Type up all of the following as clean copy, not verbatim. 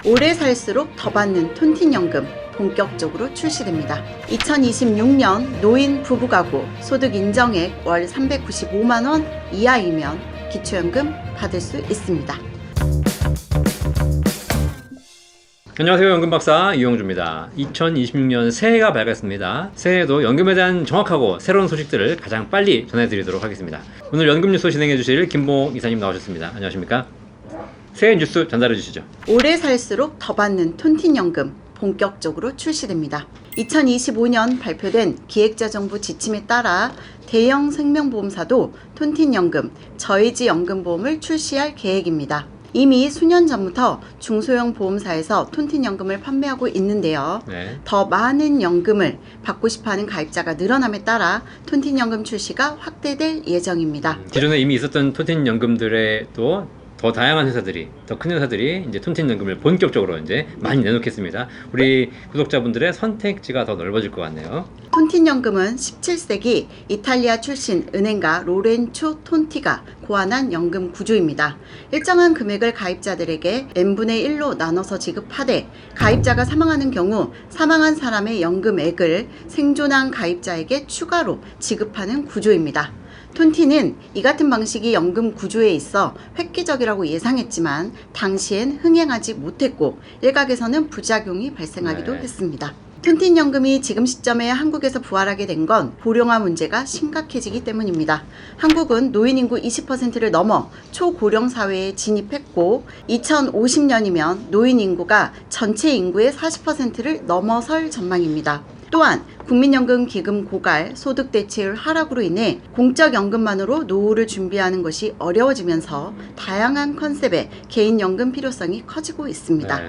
오래 살수록 더 받는 톤틴연금 본격적으로 출시됩니다. 2026년 노인 부부가구 소득 인정액 월 395만원 이하이면 기초연금 받을 수 있습니다. 안녕하세요. 연금박사 이용주입니다. 2026년 새해가 밝았습니다. 새해에도 연금에 대한 정확하고 새로운 소식들을 가장 빨리 전해드리도록 하겠습니다. 오늘 연금뉴스 진행해 주실 김봉 이사님 나오셨습니다. 안녕하십니까? 새해 뉴스 전달해 주시죠. 오래 살수록 더 받는 톤틴연금 본격적으로 출시됩니다. 2025년 발표된 기획재정부 지침에 따라 대형 생명보험사도 톤틴연금, 저해지연금보험을 출시할 계획입니다. 이미 수년 전부터 중소형 보험사에서 톤틴연금을 판매하고 있는데요. 더 많은 연금을 받고 싶어하는 가입자가 늘어남에 따라 톤틴연금 출시가 확대될 예정입니다. 기존에 이미 있었던 톤틴연금들의 또 더 다양한 회사들이, 더 큰 회사들이 이제 톤틴연금을 본격적으로 이제 많이 내놓겠습니다. 우리 구독자분들의 선택지가 더 넓어질 것 같네요. 톤틴연금은 17세기 이탈리아 출신 은행가 로렌초 톤티가 고안한 연금 구조입니다. 일정한 금액을 가입자들에게 n분의 1로 나눠서 지급하되 가입자가 사망하는 경우 사망한 사람의 연금액을 생존한 가입자에게 추가로 지급하는 구조입니다. 톤티는 이 같은 방식이 연금 구조에 있어 획기적이라고 예상했지만 당시엔 흥행하지 못했고 일각에서는 부작용이 발생하기도 했습니다. 톤틴연금이 지금 시점에 한국에서 부활하게 된 건 고령화 문제가 심각해지기 때문입니다. 한국은 노인 인구 20%를 넘어 초고령 사회에 진입했고 2050년이면 노인 인구가 전체 인구의 40%를 넘어설 전망입니다. 또한 국민연금 기금 고갈, 소득 대체율 하락으로 인해 공적연금만으로 노후를 준비하는 것이 어려워지면서 다양한 컨셉의 개인연금 필요성이 커지고 있습니다.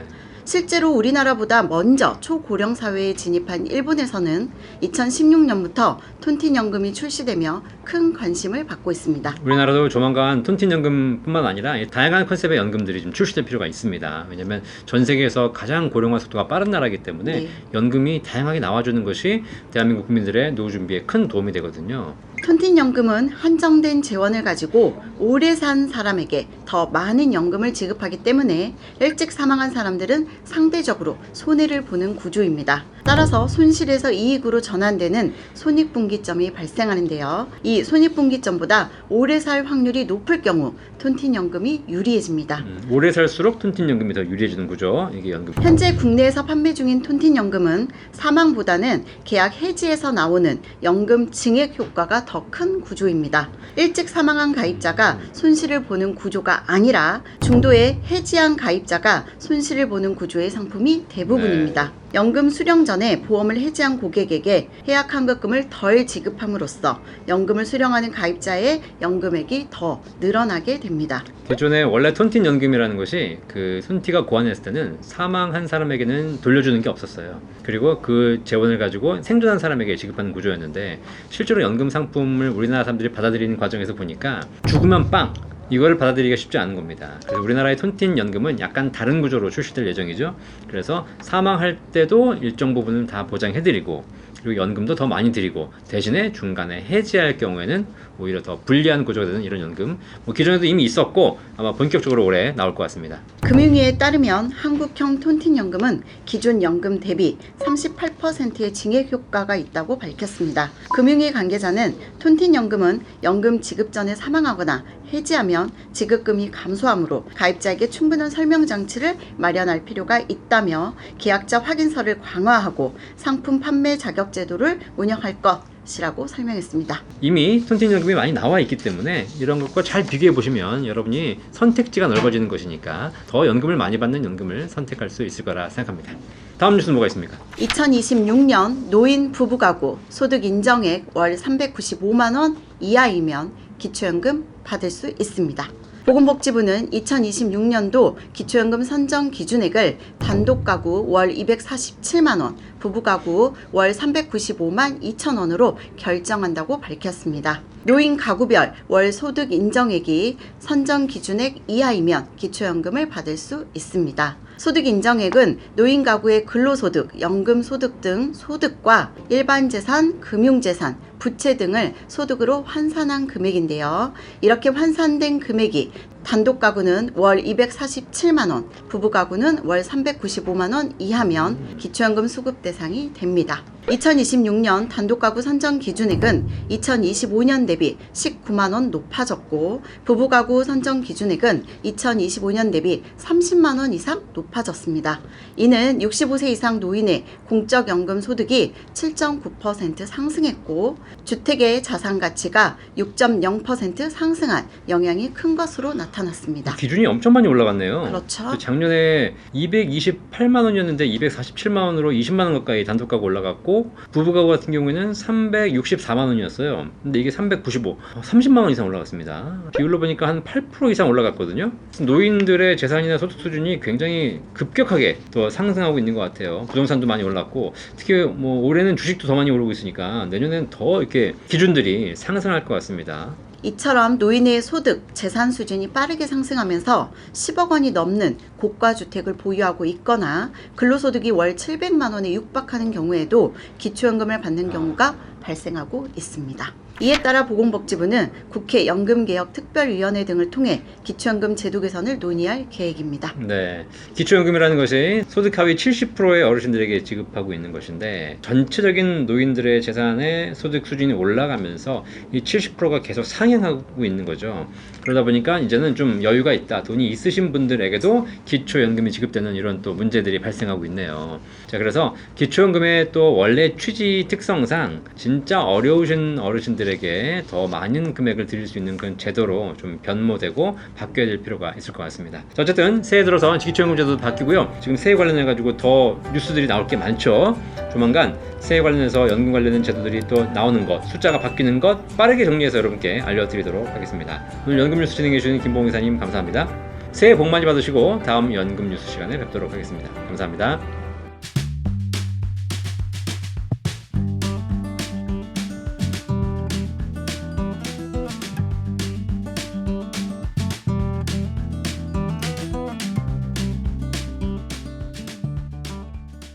실제로 우리나라보다 먼저 초고령 사회에 진입한 일본에서는 2016년부터 톤틴연금이 출시되며 큰 관심을 받고 있습니다. 우리나라도 조만간 톤틴연금뿐만 아니라 다양한 컨셉의 연금들이 좀 출시될 필요가 있습니다. 왜냐하면 전 세계에서 가장 고령화 속도가 빠른 나라이기 때문에 연금이 다양하게 나와주는 것이 대한민국 국민들의 노후 준비에 큰 도움이 되거든요. 톤틴연금은 한정된 재원을 가지고 오래 산 사람에게 더 많은 연금을 지급하기 때문에 일찍 사망한 사람들은 상대적으로 손해를 보는 구조입니다. 따라서 손실에서 이익으로 전환되는 손익분기점이 발생하는데요. 이 손익분기점보다 오래 살 확률이 높을 경우 톤틴연금이 유리해집니다. 오래 살수록 톤틴연금이 더 유리해지는 구조. 이게 연금. 현재 국내에서 판매 중인 톤틴연금은 사망보다는 계약 해지에서 나오는 연금 증액 효과가 더 큰 구조입니다. 일찍 사망한 가입자가 손실을 보는 구조가 아니라 중도에 해지한 가입자가 손실을 보는 구조의 상품이 대부분입니다. 연금 수령 전에 보험을 해지한 고객에게 해약 환급금을 덜 지급함으로써 연금을 수령하는 가입자의 연금액이 더 늘어나게 됩니다. 기존에 원래 톤틴연금이라는 것이 그 톤티가 고안했을 때는 사망한 사람에게는 돌려주는 게 없었어요. 그리고 그 재원을 가지고 생존한 사람에게 지급하는 구조였는데 실제로 연금 상품을 우리나라 사람들이 받아들이는 과정에서 보니까 죽으면 빵! 이걸 받아들이기가 쉽지 않은 겁니다. 그래서 우리나라의 톤틴연금은 약간 다른 구조로 출시될 예정이죠. 그래서 사망할 때도 일정 부분은 다 보장해드리고 그리고 연금도 더 많이 드리고 대신에 중간에 해지할 경우에는 오히려 더 불리한 구조가 되는 이런 연금 기존에도 이미 있었고 아마 본격적으로 올해 나올 것 같습니다. 금융위에 따르면 한국형 톤틴연금은 기존 연금 대비 38%의 증액 효과가 있다고 밝혔습니다. 금융위 관계자는 톤틴연금은 연금 지급 전에 사망하거나 해지하면 지급금이 감소하므로 가입자에게 충분한 설명 장치를 마련할 필요가 있다며 계약자 확인서를 강화하고 상품 판매 자격 제도를 운영할 것이라고 설명했습니다. 이미 톤틴연금이 많이 나와 있기 때문에 이런 것과 잘 비교해 보시면 여러분이 선택지가 넓어지는 것이니까 더 연금을 많이 받는 연금을 선택할 수 있을 거라 생각합니다. 다음 뉴스는 뭐가 있습니까? 2026년 노인 부부가구 소득 인정액 월 395만원 이하이면 기초연금 받을 수 있습니다. 보건복지부는 2026년도 기초연금 선정 기준액을 단독가구 월 247만원, 부부가구 월 395만 2천원으로 결정한다고 밝혔습니다. 노인 가구별 월 소득 인정액이 선정 기준액 이하이면 기초연금을 받을 수 있습니다. 소득 인정액은 노인 가구의 근로소득, 연금소득 등 소득과 일반재산, 금융재산, 부채 등을 소득으로 환산한 금액인데요. 이렇게 환산된 금액이 단독 가구는 월 247만원, 부부 가구는 월 395만원 이하면 기초연금 수급 대상이 됩니다. 2026년 단독 가구 선정 기준액은 2025년 대비 19만원 높아졌고, 부부 가구 선정 기준액은 2025년 대비 30만원 이상 높아졌습니다. 이는 65세 이상 노인의 공적연금 소득이 7.9% 상승했고, 주택의 자산 가치가 6.0% 상승한 영향이 큰 것으로 나타났습니다. 기준이 엄청 많이 올라갔네요. 그렇죠. 작년에 228만 원이었는데 247만 원으로 20만 원 가까이 단독 가구 올라갔고, 부부 가구 같은 경우에는 364만 원이었어요. 근데 이게 395, 30만 원 이상 올라갔습니다. 비율로 보니까 한 8% 이상 올라갔거든요. 노인들의 재산이나 소득 수준이 굉장히 급격하게 더 상승하고 있는 것 같아요. 부동산도 많이 올랐고, 특히 뭐 올해는 주식도 더 많이 오르고 있으니까 내년엔 더 이렇게 기준들이 상승할 것 같습니다. 이처럼 노인의 소득, 재산 수준이 빠르게 상승하면서 10억 원이 넘는 고가 주택을 보유하고 있거나 근로소득이 월 700만 원에 육박하는 경우에도 기초연금을 받는 경우가 발생하고 있습니다. 이에 따라 보건복지부는 국회 연금개혁특별위원회 등을 통해 기초연금 제도 개선을 논의할 계획입니다. 네, 기초연금이라는 것이 소득 하위 70%의 어르신들에게 지급하고 있는 것인데, 전체적인 노인들의 재산의 소득 수준이 올라가면서 이 70%가 계속 상향하고 있는 거죠. 그러다 보니까 이제는 좀 여유가 있다, 돈이 있으신 분들에게도 기초연금이 지급되는 이런 또 문제들이 발생하고 있네요. 자, 그래서 기초연금의 또 원래 취지 특성상 진짜 어려우신 어르신들에게 더 많은 금액을 드릴 수 있는 그런 제도로 좀 변모되고 바뀌어야 될 필요가 있을 것 같습니다. 자, 어쨌든 새해 들어서 기초연금 제도도 바뀌고요. 지금 새해 관련해 가지고 더 뉴스들이 나올 게 많죠. 조만간 새해 관련해서 연금 관련된 제도들이 또 나오는 것, 숫자가 바뀌는 것 빠르게 정리해서 여러분께 알려드리도록 하겠습니다. 오늘 연금 뉴스 진행해 주신 김봉 이사님 감사합니다. 새해 복 많이 받으시고 다음 연금 뉴스 시간에 뵙도록 하겠습니다. 감사합니다.